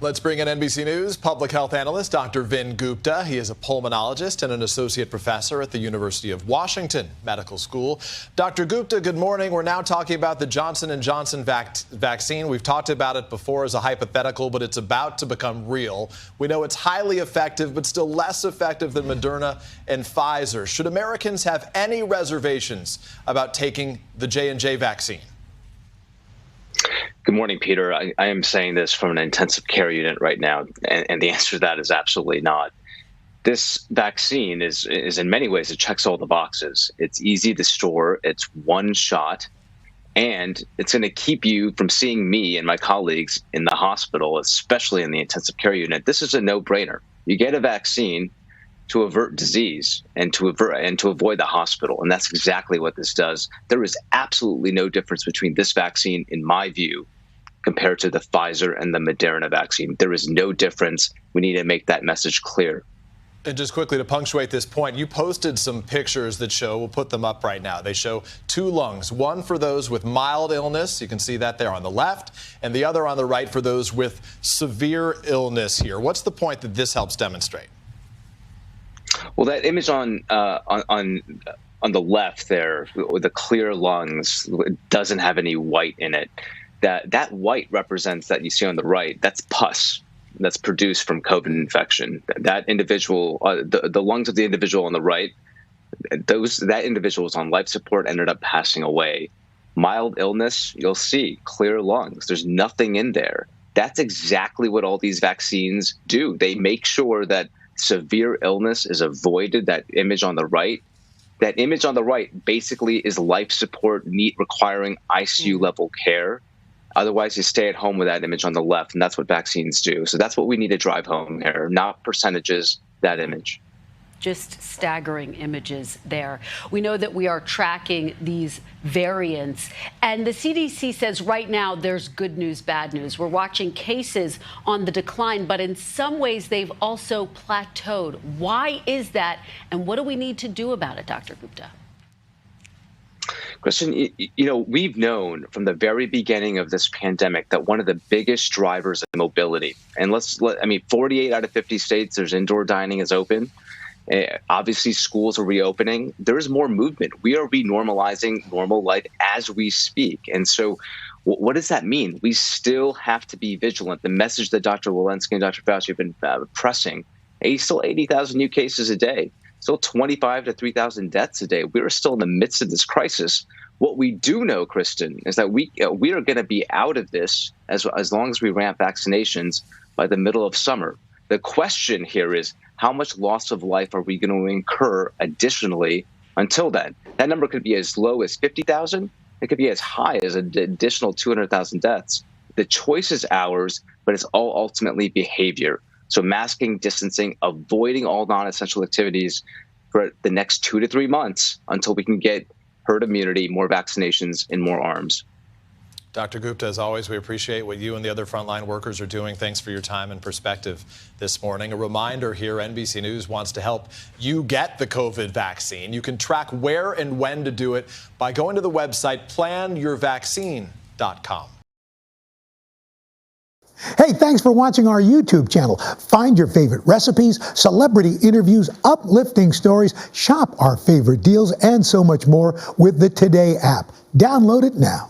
Let's bring in NBC News public health analyst Dr. Vin Gupta. He is a pulmonologist and an associate professor at the University of Washington Medical School. Dr. Gupta, good morning. We're now talking about the Johnson & Johnson vaccine. We've talked about it before as a hypothetical, but it's about to become real. We know it's highly effective, but still less effective than Moderna and Pfizer. Should Americans have any reservations about taking the J&J vaccine? Good morning, Peter. I am saying this from an intensive care unit right now, and the answer to that is absolutely not. This vaccine is in many ways, it checks all the boxes. It's easy to store, it's one shot, and it's going to keep you from seeing me and my colleagues in the hospital, especially in the intensive care unit. This is a no-brainer. You get a vaccine to avert disease and to avoid the hospital. And that's exactly what this does. There is absolutely no difference between this vaccine, in my view, compared to the Pfizer and the Moderna vaccine. There is no difference. We need to make that message clear. And just quickly to punctuate this point, you posted some pictures that show, we'll put them up right now. They show two lungs, one for those with mild illness, you can see that there on the left, and the other on the right for those with severe illness here. What's the point that this helps demonstrate? Well, that image on the left there, with the clear lungs, doesn't have any white in it. That white represents, that you see on the right, that's pus that's produced from COVID infection. That individual, the lungs of the individual on the right, that individual was on life support, ended up passing away. Mild illness, you'll see clear lungs. There's nothing in there. That's exactly what all these vaccines do. They make sure that severe illness is avoided. That image on the right basically is life support requiring ICU level care. Otherwise, you stay at home with that image on the left, and that's what vaccines do. So that's what we need to drive home here, not percentages, that image. Just staggering images there. We know that we are tracking these variants, and the CDC says right now there's good news, bad news. We're watching cases on the decline, but in some ways they've also plateaued. Why is that, and what do we need to do about it, Dr. Gupta? Kristen, we've known from the very beginning of this pandemic that one of the biggest drivers of mobility, and 48 out of 50 states, there's indoor dining is open. Obviously, schools are reopening. There is more movement. We are renormalizing normal life as we speak. And so what does that mean? We still have to be vigilant. The message that Dr. Walensky and Dr. Fauci have been pressing, still 80,000 new cases a day, still 25 to 3,000 deaths a day. We are still in the midst of this crisis. What we do know, Kristen, is that we are going to be out of this as long as we ramp vaccinations by the middle of summer. The question here is, how much loss of life are we going to incur additionally until then? That number could be as low as 50,000. It could be as high as an additional 200,000 deaths. The choice is ours, but it's all ultimately behavior. So masking, distancing, avoiding all non-essential activities for the next 2 to 3 months until we can get herd immunity, more vaccinations, and more arms. Dr. Gupta, as always, we appreciate what you and the other frontline workers are doing. Thanks for your time and perspective this morning. A reminder here, NBC News wants to help you get the COVID vaccine. You can track where and when to do it by going to the website planyourvaccine.com. Hey, thanks for watching our YouTube channel. Find your favorite recipes, celebrity interviews, uplifting stories, shop our favorite deals, and so much more with the Today app. Download it now.